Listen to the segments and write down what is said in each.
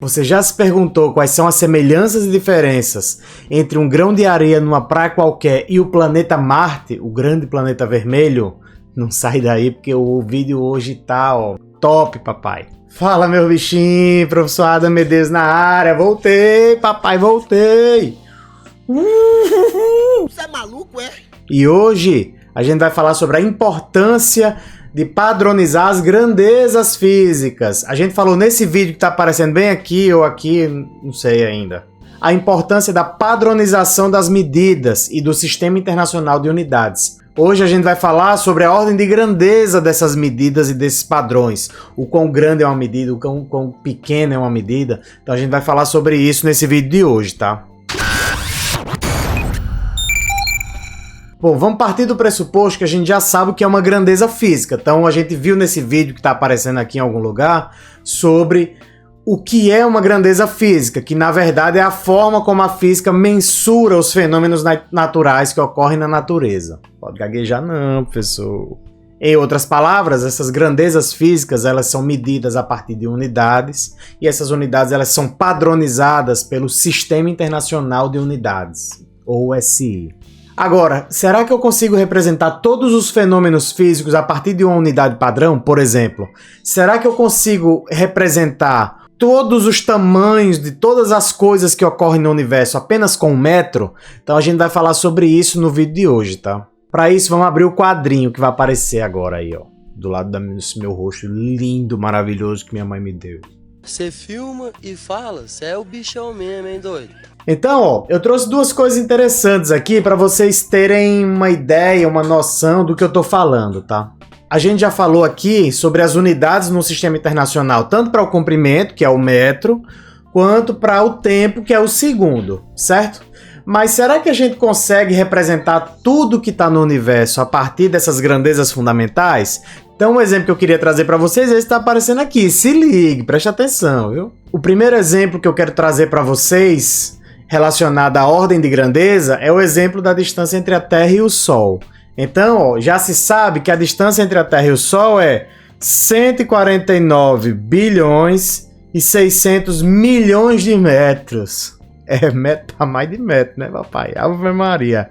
Você já se perguntou quais são as semelhanças e diferenças entre um grão de areia numa praia qualquer e o planeta Marte, o grande planeta vermelho? Não sai daí porque o vídeo hoje tá, top, papai. Fala, meu bichinho, professor Adam Medeiros na área. Voltei, papai, voltei. Você é maluco, é? E hoje a gente vai falar sobre a importância de padronizar as grandezas físicas. A gente falou nesse vídeo que tá aparecendo bem aqui ou aqui, não sei ainda. A importância da padronização das medidas e do Sistema Internacional de Unidades. Hoje a gente vai falar sobre a ordem de grandeza dessas medidas e desses padrões. O quão grande é uma medida, o quão pequena é uma medida. Então a gente vai falar sobre isso nesse vídeo de hoje, tá? Bom, vamos partir do pressuposto que a gente já sabe o que é uma grandeza física. Então a gente viu nesse vídeo que está aparecendo aqui em algum lugar sobre o que é uma grandeza física, que na verdade é a forma como a física mensura os fenômenos naturais que ocorrem na natureza. Pode gaguejar não, professor. Em outras palavras, essas grandezas físicas elas são medidas a partir de unidades e essas unidades elas são padronizadas pelo Sistema Internacional de Unidades, ou SI. Agora, será que eu consigo representar todos os fenômenos físicos a partir de uma unidade padrão? Por exemplo, será que eu consigo representar todos os tamanhos de todas as coisas que ocorrem no universo apenas com 1 metro? Então a gente vai falar sobre isso no vídeo de hoje, tá? Para isso, vamos abrir o quadrinho que vai aparecer agora aí, ó. Do lado desse meu rosto lindo, maravilhoso que minha mãe me deu. Você filma e fala, você é o bichão mesmo, hein, doido? Então, ó, eu trouxe duas coisas interessantes aqui para vocês terem uma ideia, uma noção do que eu tô falando, tá? A gente já falou aqui sobre as unidades no sistema internacional, tanto para o comprimento, que é o metro, quanto para o tempo, que é o segundo, certo? Mas será que a gente consegue representar tudo que está no universo a partir dessas grandezas fundamentais? Então, um exemplo que eu queria trazer para vocês, esse está aparecendo aqui. Se ligue, preste atenção, viu? O primeiro exemplo que eu quero trazer para vocês relacionado à ordem de grandeza é o exemplo da distância entre a Terra e o Sol. Então, ó, já se sabe que a distância entre a Terra e o Sol é 149 bilhões e 600 milhões de metros. É metro para mais de metro, né, papai? Ave Maria.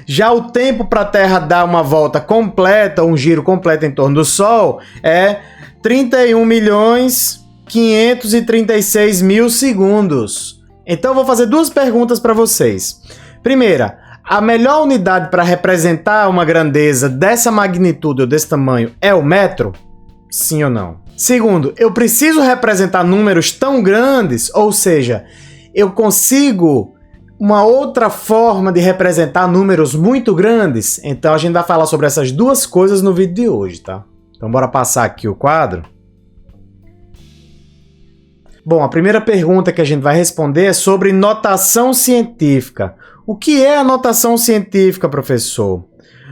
Já o tempo para a Terra dar uma volta completa, um giro completo em torno do Sol, é 31 milhões 536 mil segundos. Então eu vou fazer duas perguntas para vocês. Primeira, a melhor unidade para representar uma grandeza dessa magnitude ou desse tamanho é o metro? Sim ou não? Segundo, eu preciso representar números tão grandes, ou seja, eu consigo uma outra forma de representar números muito grandes? Então a gente vai falar sobre essas duas coisas no vídeo de hoje, tá? Então bora passar aqui o quadro. Bom, a primeira pergunta que a gente vai responder é sobre notação científica. O que é a notação científica, professor?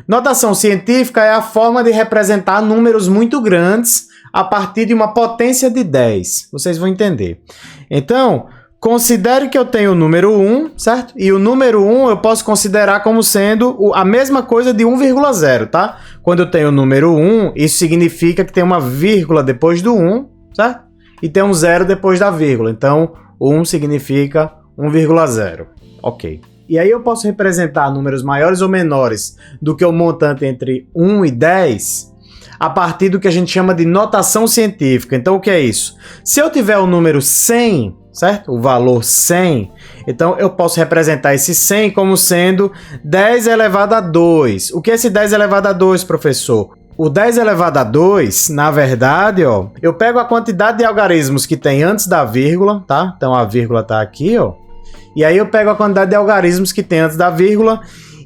Notação científica é a forma de representar números muito grandes a partir de uma potência de 10. Vocês vão entender. Então, considere que eu tenho o número 1, certo? E o número 1 eu posso considerar como sendo a mesma coisa de 1,0, tá? Quando eu tenho o número 1, isso significa que tem uma vírgula depois do 1, certo? E tem um 0 depois da vírgula. Então, 1 significa 1,0. Ok. E aí eu posso representar números maiores ou menores do que o montante entre 1 e 10 a partir do que a gente chama de notação científica. Então, o que é isso? Se eu tiver o número 100, certo? O valor 100, então eu posso representar esse 100 como sendo 10 elevado a 2. O que é esse 10 elevado a 2, professor? O 10 elevado a 2, na verdade, ó, eu pego a quantidade de algarismos que tem antes da vírgula, tá? Então a vírgula tá aqui, ó. E aí eu pego a quantidade de algarismos que tem antes da vírgula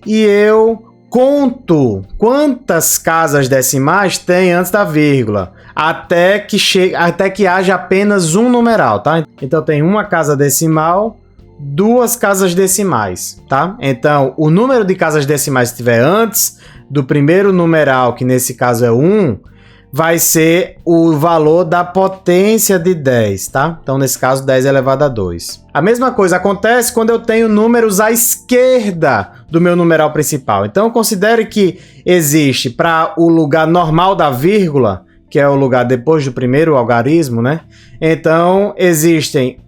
e eu conto quantas casas decimais tem antes da vírgula, até que haja apenas um numeral, tá? Então tem uma casa decimal, duas casas decimais, tá? Então o número de casas decimais que estiver antes do primeiro numeral, que nesse caso é 1, vai ser o valor da potência de 10, tá? Então, nesse caso, 10 elevado a 2. A mesma coisa acontece quando eu tenho números à esquerda do meu numeral principal. Então, considere que existe para o lugar normal da vírgula, que é o lugar depois do primeiro algarismo, né? Então, existem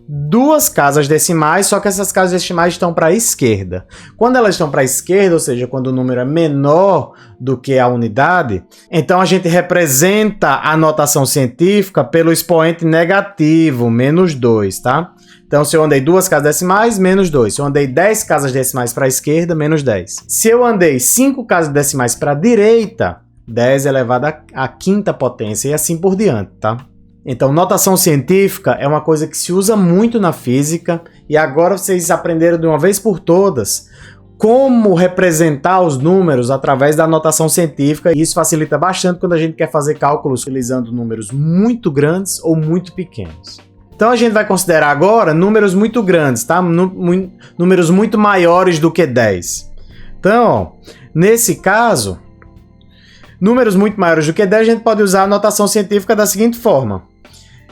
duas casas decimais, só que essas casas decimais estão para a esquerda. Quando elas estão para a esquerda, ou seja, quando o número é menor do que a unidade, então a gente representa a notação científica pelo expoente negativo, menos 2, tá? Então, se eu andei 2 casas decimais, menos 2. Se eu andei 10 casas decimais para a esquerda, menos 10. Se eu andei 5 casas decimais para a direita, 10 elevado à quinta potência e assim por diante, tá? Então, notação científica é uma coisa que se usa muito na física e agora vocês aprenderam de uma vez por todas como representar os números através da notação científica, e isso facilita bastante quando a gente quer fazer cálculos utilizando números muito grandes ou muito pequenos. Então, a gente vai considerar agora números muito grandes, tá? Números muito maiores do que 10. Então, ó, nesse caso, números muito maiores do que 10, a gente pode usar a notação científica da seguinte forma.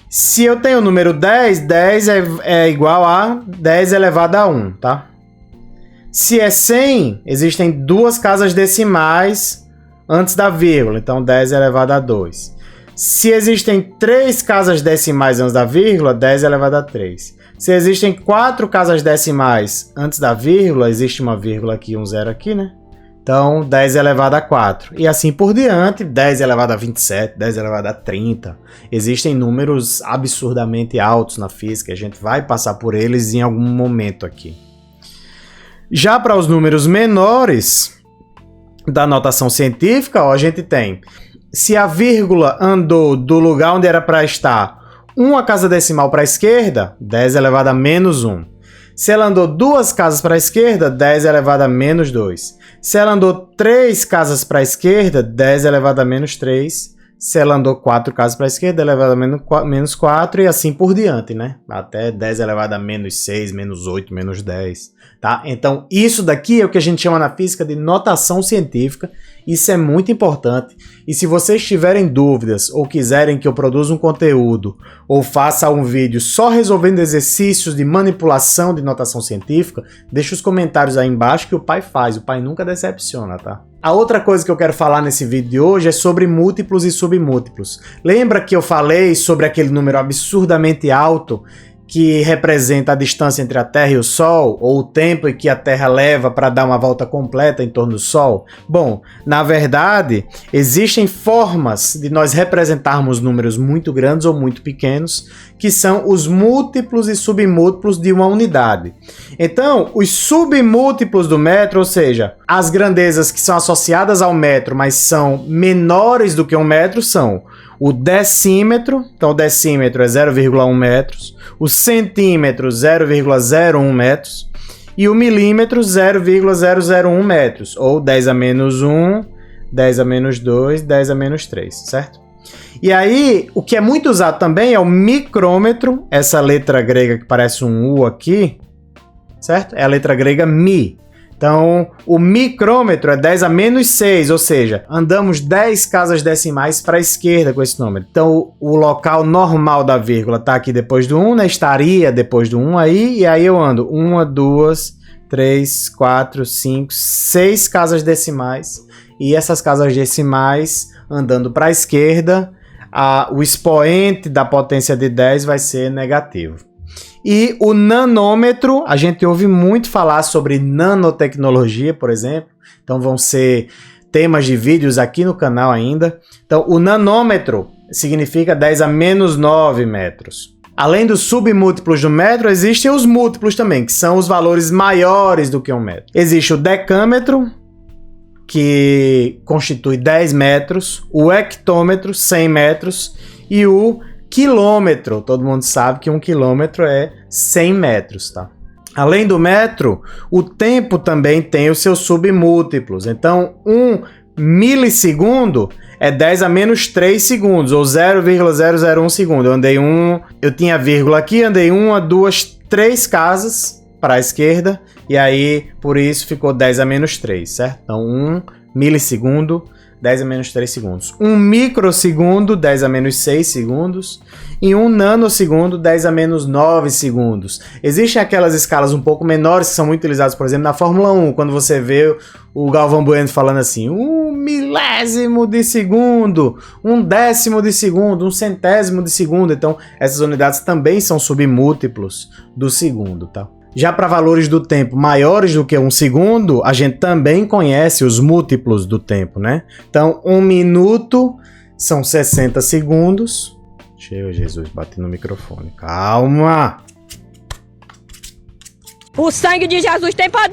Se eu tenho o número 10, 10 é igual a 10 elevado a 1, tá? Se é 100, existem 2 casas decimais antes da vírgula, então 10 elevado a 2. Se existem 3 casas decimais antes da vírgula, 10 elevado a 3. Se existem 4 casas decimais antes da vírgula, existe uma vírgula aqui, um zero aqui, né? Então, 10 elevado a 4. E assim por diante, 10 elevado a 27, 10 elevado a 30. Existem números absurdamente altos na física, a gente vai passar por eles em algum momento aqui. Já para os números menores da notação científica, ó, a gente tem, se a vírgula andou do lugar onde era para estar uma casa decimal para a esquerda, 10 elevado a menos 1. Se ela andou 2 casas para a esquerda, 10 elevado a menos 2. Se ela andou 3 casas para a esquerda, 10 elevado a menos 3. Se ela andou 4 casas para a esquerda, elevado a menos 4 e assim por diante, né? Até 10 elevado a menos 6, menos 8, menos 10, tá? Então, isso daqui é o que a gente chama na física de notação científica. Isso é muito importante. E se vocês tiverem dúvidas ou quiserem que eu produza um conteúdo ou faça um vídeo só resolvendo exercícios de manipulação de notação científica, deixa os comentários aí embaixo que o pai faz. O pai nunca decepciona, tá? A outra coisa que eu quero falar nesse vídeo de hoje é sobre múltiplos e submúltiplos. Lembra que eu falei sobre aquele número absurdamente alto que representa a distância entre a Terra e o Sol, ou o tempo em que a Terra leva para dar uma volta completa em torno do Sol? Bom, na verdade, existem formas de nós representarmos números muito grandes ou muito pequenos, que são os múltiplos e submúltiplos de uma unidade. Então, os submúltiplos do metro, ou seja, as grandezas que são associadas ao metro, mas são menores do que um metro, são o decímetro, então o decímetro é 0,1 metros, o centímetro 0,01 metros e o milímetro 0,001 metros, ou 10 a menos 1, 10 a menos 2, 10 a menos 3, certo? E aí, o que é muito usado também é o micrômetro, essa letra grega que parece um U aqui, certo? É a letra grega mi. Então, o micrômetro é 10 a menos 6, ou seja, andamos 10 casas decimais para a esquerda com esse número. Então, o local normal da vírgula está aqui depois do 1, né? Estaria depois do 1 aí, e aí eu ando 1, 2, 3, 4, 5, 6 casas decimais, e essas casas decimais andando para a esquerda, o expoente da potência de 10 vai ser negativo. E o nanômetro, a gente ouve muito falar sobre nanotecnologia, por exemplo. Então vão ser temas de vídeos aqui no canal ainda. Então o nanômetro significa 10 a menos 9 metros. Além dos submúltiplos do metro, existem os múltiplos também, que são os valores maiores do que 1 metro. Existe o decâmetro, que constitui 10 metros, o hectômetro, 100 metros, e o quilômetro, todo mundo sabe que 1 quilômetro é 100 metros, tá? Além do metro, o tempo também tem os seus submúltiplos. Então, 1 milissegundo é 10 a menos 3 segundos, ou 0,001 segundo. Eu tinha vírgula aqui, andei 1, 2, 3 casas para a esquerda, e aí, por isso, ficou 10 a menos 3, certo? Então, 1 milissegundo, 10 a menos 3 segundos. 1 microsegundo, 10 a menos 6 segundos. em 1 nanosegundo, 10 a menos 9 segundos. Existem aquelas escalas um pouco menores que são muito utilizadas, por exemplo, na Fórmula 1, quando você vê o Galvão Bueno falando assim, 1 milésimo de segundo, 1 décimo de segundo, 1 centésimo de segundo. Então, essas unidades também são submúltiplos do segundo, tá? Já para valores do tempo maiores do que 1 segundo, a gente também conhece os múltiplos do tempo, né? Então, 1 minuto são 60 segundos. Jesus, bati no microfone. Calma! O sangue de Jesus tem poder,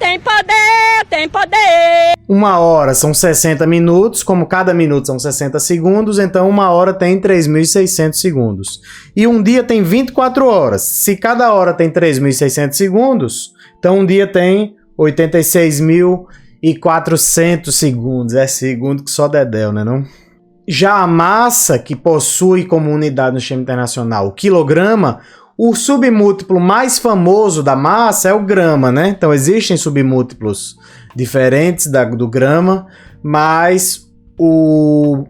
tem poder, tem poder. 1 hora são 60 minutos, como cada minuto são 60 segundos, então 1 hora tem 3.600 segundos. E um dia tem 24 horas. Se cada hora tem 3.600 segundos, então um dia tem 86.400 segundos. É segundo que só Dedéu, né não? Já a massa, que possui como unidade no esquema internacional o quilograma, o submúltiplo mais famoso da massa é o grama, né? Então existem submúltiplos diferentes do grama, mas o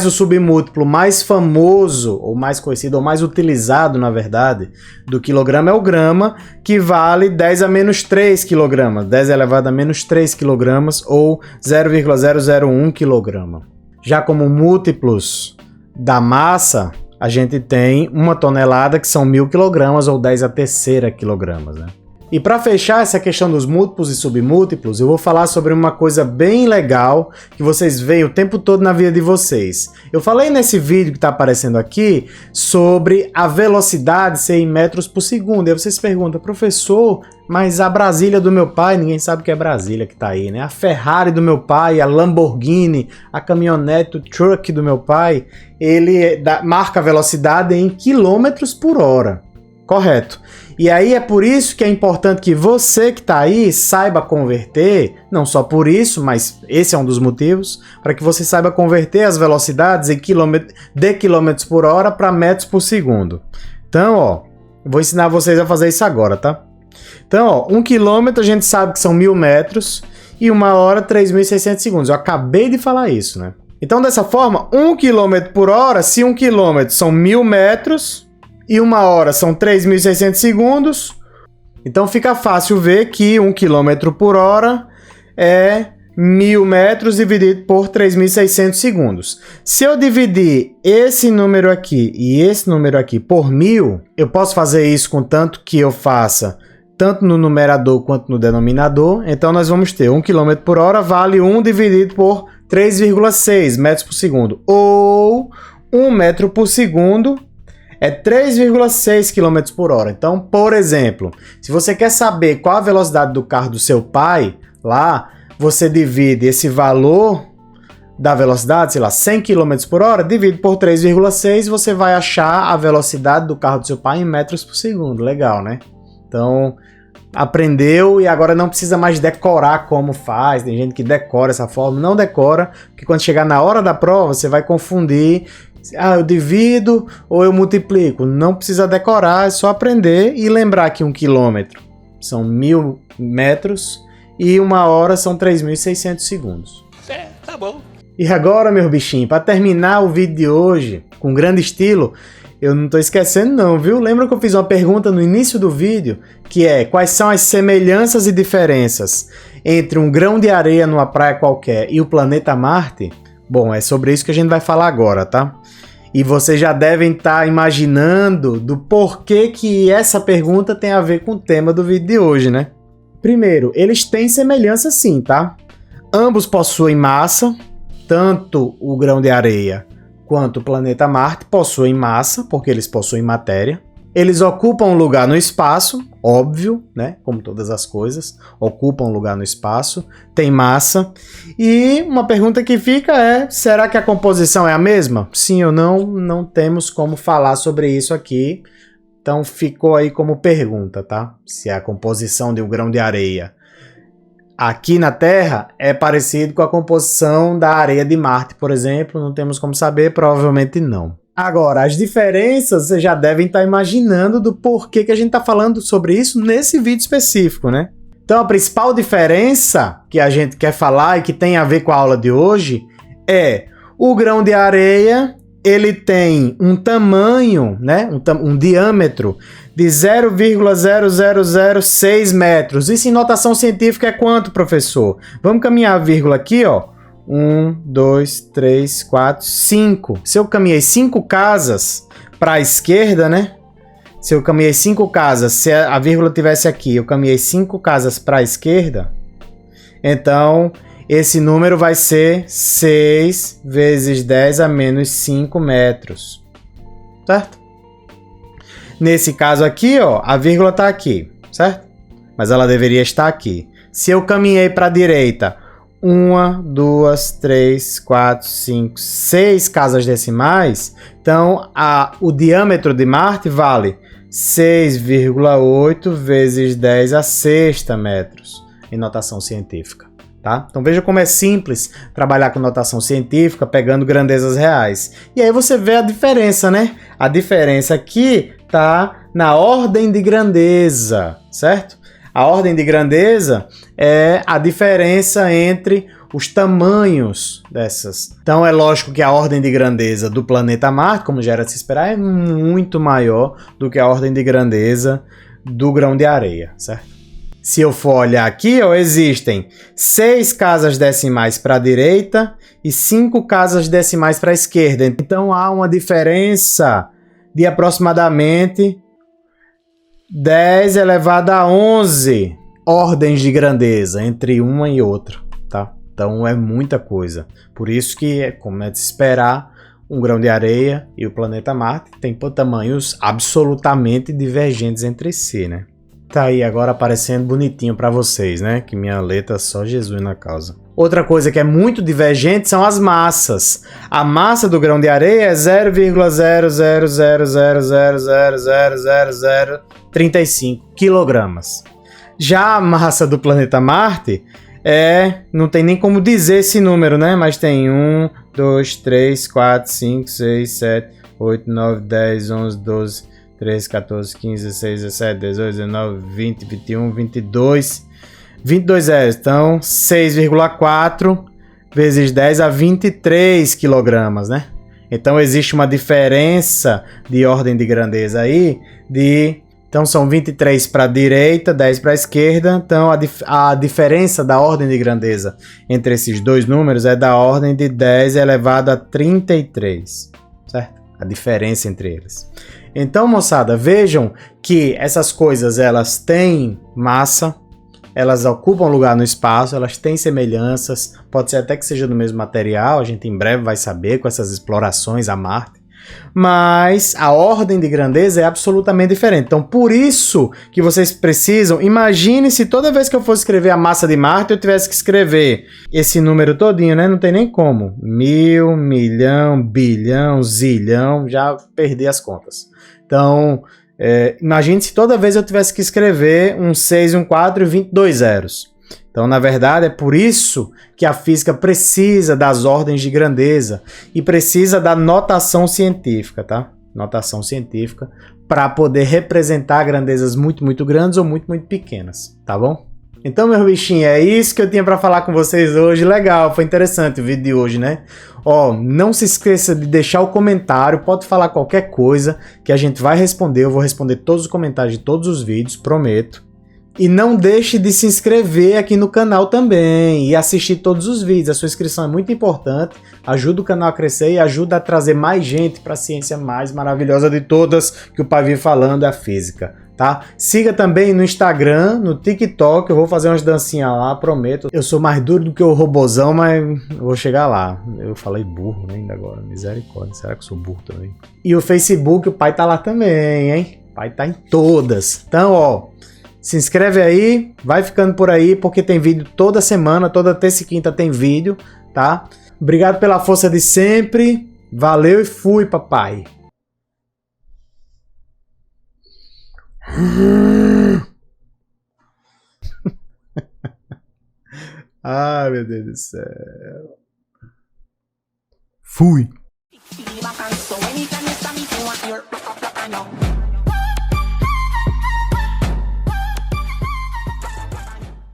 submúltiplo mais famoso, ou mais conhecido, ou mais utilizado, na verdade, do quilograma é o grama, que vale 10 a menos 3 kg, 10 elevado a menos 3 kg, ou 0,001 kg. Já como múltiplos da massa, a gente tem 1 tonelada, que são 1.000 kg, ou 10 a terceira quilogramas, né? E para fechar essa questão dos múltiplos e submúltiplos, eu vou falar sobre uma coisa bem legal que vocês veem o tempo todo na vida de vocês. Eu falei nesse vídeo que está aparecendo aqui sobre a velocidade ser em metros por segundo. E aí vocês se perguntam, professor, mas a Brasília do meu pai, ninguém sabe que é Brasília que está aí, né? A Ferrari do meu pai, a Lamborghini, a caminhonete, o truck do meu pai, ele marca a velocidade em quilômetros por hora. Correto. E aí é por isso que é importante que você que está aí saiba converter, não só por isso, mas esse é um dos motivos, para que você saiba converter as velocidades de quilômetros por hora para metros por segundo. Então, ó, eu vou ensinar vocês a fazer isso agora, tá? Então, ó, 1 quilômetro a gente sabe que são 1.000 metros e 1 hora 3.600 segundos. Eu acabei de falar isso, né? Então, dessa forma, 1 km por hora, se 1 quilômetro são 1.000 metros, e 1 hora são 3.600 segundos, então fica fácil ver que 1 km por hora é 1.000 metros dividido por 3.600 segundos. Se eu dividir esse número aqui e esse número aqui por 1.000, eu posso fazer isso com tanto que eu faça tanto no numerador quanto no denominador. Então nós vamos ter 1 km por hora vale 1 dividido por 3,6 metros por segundo, ou 1 metro por segundo é 3,6 km por hora. Então, por exemplo, se você quer saber qual a velocidade do carro do seu pai, lá, você divide esse valor da velocidade, sei lá, 100 km por hora, divide por 3,6, você vai achar a velocidade do carro do seu pai em metros por segundo. Legal, né? Então, aprendeu e agora não precisa mais decorar como faz. Tem gente que decora essa forma, não decora, porque quando chegar na hora da prova, você vai confundir. Eu divido ou eu multiplico. Não precisa decorar, é só aprender e lembrar que 1 quilômetro são 1.000 metros e 1 hora são 3.600 segundos. É, tá bom. E agora, meu bichinho, para terminar o vídeo de hoje com grande estilo, eu não tô esquecendo não, viu? Lembra que eu fiz uma pergunta no início do vídeo, que é: quais são as semelhanças e diferenças entre um grão de areia numa praia qualquer e o planeta Marte? Bom, é sobre isso que a gente vai falar agora, tá? E vocês já devem estar imaginando do porquê que essa pergunta tem a ver com o tema do vídeo de hoje, né? Primeiro, eles têm semelhança sim, tá? Ambos possuem massa, tanto o grão de areia quanto o planeta Marte possuem massa, porque eles possuem matéria. Eles ocupam um lugar no espaço, óbvio, né? Como todas as coisas, ocupam um lugar no espaço, tem massa. E uma pergunta que fica é: será que a composição é a mesma? Sim ou não? Não temos como falar sobre isso aqui. Então ficou aí como pergunta, tá? Se a composição de um grão de areia aqui na Terra é parecido com a composição da areia de Marte, por exemplo, não temos como saber, provavelmente não. Agora, as diferenças, vocês já devem estar imaginando do porquê que a gente está falando sobre isso nesse vídeo específico, né? Então, a principal diferença que a gente quer falar e que tem a ver com a aula de hoje é o grão de areia, ele tem um tamanho, né, um diâmetro de 0,0006 metros. Isso em notação científica é quanto, professor? Vamos caminhar a vírgula aqui, ó. 1, 2, 3, 4, 5. Se eu caminhei 5 casas para a esquerda, né? Se eu caminhei 5 casas, se a vírgula tivesse aqui, eu caminhei 5 casas para a esquerda, então esse número vai ser 6 vezes 10 a menos 5 metros. Certo? Nesse caso aqui, ó, a vírgula está aqui, certo? Mas ela deveria estar aqui. Se eu caminhei para a direita 1, 2, 3, 4, 5, 6 casas decimais, então o diâmetro de Marte vale 6,8 vezes 10 a sexta metros em notação científica. Tá? Então veja como é simples trabalhar com notação científica pegando grandezas reais. E aí você vê a diferença, né? A diferença aqui tá na ordem de grandeza, certo? A ordem de grandeza é a diferença entre os tamanhos dessas. Então é lógico que a ordem de grandeza do planeta Marte, como já era de se esperar, é muito maior do que a ordem de grandeza do grão de areia, certo? Se eu for olhar aqui, ó, existem 6 casas decimais para a direita e 5 casas decimais para a esquerda. Então há uma diferença de aproximadamente 10 elevado a 11 ordens de grandeza entre uma e outra, tá? Então é muita coisa. Por isso que, como é de se esperar, um grão de areia e o planeta Marte têm tamanhos absolutamente divergentes entre si, né? Tá aí agora aparecendo bonitinho para vocês, né? Que minha letra só Jesus na causa. Outra coisa que é muito divergente são as massas. A massa do grão de areia é 0,00000000035 quilogramas. Já a massa do planeta Marte não tem nem como dizer esse número, né? Mas tem 1, 2, 3, 4, 5, 6, 7, 8, 9, 10, 11, 12... 13, 14, 15, 16, 17, 18, 19, 20, 21, 22 zeros. Então, 6,4 vezes 10 a 23 quilogramas, né? Então, existe uma diferença de ordem de grandeza aí Então, são 23 para a direita, 10 para a esquerda. Então, a diferença da ordem de grandeza entre esses dois números é da ordem de 10 elevado a 33, certo? A diferença entre eles. Então, moçada, vejam que essas coisas, elas têm massa, elas ocupam lugar no espaço, elas têm semelhanças, pode ser até que seja do mesmo material, a gente em breve vai saber com essas explorações a Marte, mas a ordem de grandeza é absolutamente diferente. Então, por isso que vocês precisam, imagine se toda vez que eu fosse escrever a massa de Marte, eu tivesse que escrever esse número todinho, né? Não tem nem como. 1000, milhão, bilhão, zilhão, já perdi as contas. Então, imagine se toda vez eu tivesse que escrever um 6, um 4 e 22 zeros. Então, na verdade, é por isso que a física precisa das ordens de grandeza e precisa da notação científica, tá? Notação científica para poder representar grandezas muito, muito grandes ou muito, muito pequenas, tá bom? Então, meus bichinhos, é isso que eu tinha para falar com vocês hoje. Legal, foi interessante o vídeo de hoje, né? Ó, não se esqueça de deixar o comentário, pode falar qualquer coisa que a gente vai responder. Eu vou responder todos os comentários de todos os vídeos, prometo. E não deixe de se inscrever aqui no canal também e assistir todos os vídeos. A sua inscrição é muito importante, ajuda o canal a crescer e ajuda a trazer mais gente para a ciência mais maravilhosa de todas que o pai vive falando, é a física, tá? Siga também no Instagram, no TikTok, eu vou fazer umas dancinhas lá, prometo. Eu sou mais duro do que o robozão, mas eu vou chegar lá. Eu falei burro, né, ainda agora, misericórdia, será que eu sou burro também? E o Facebook, o pai tá lá também, hein? O pai tá em todas. Então, ó... se inscreve aí, vai ficando por aí, porque tem vídeo toda semana, toda terça e quinta tem vídeo, tá? Obrigado pela força de sempre, valeu e fui, papai! Ai, meu Deus do céu. Fui!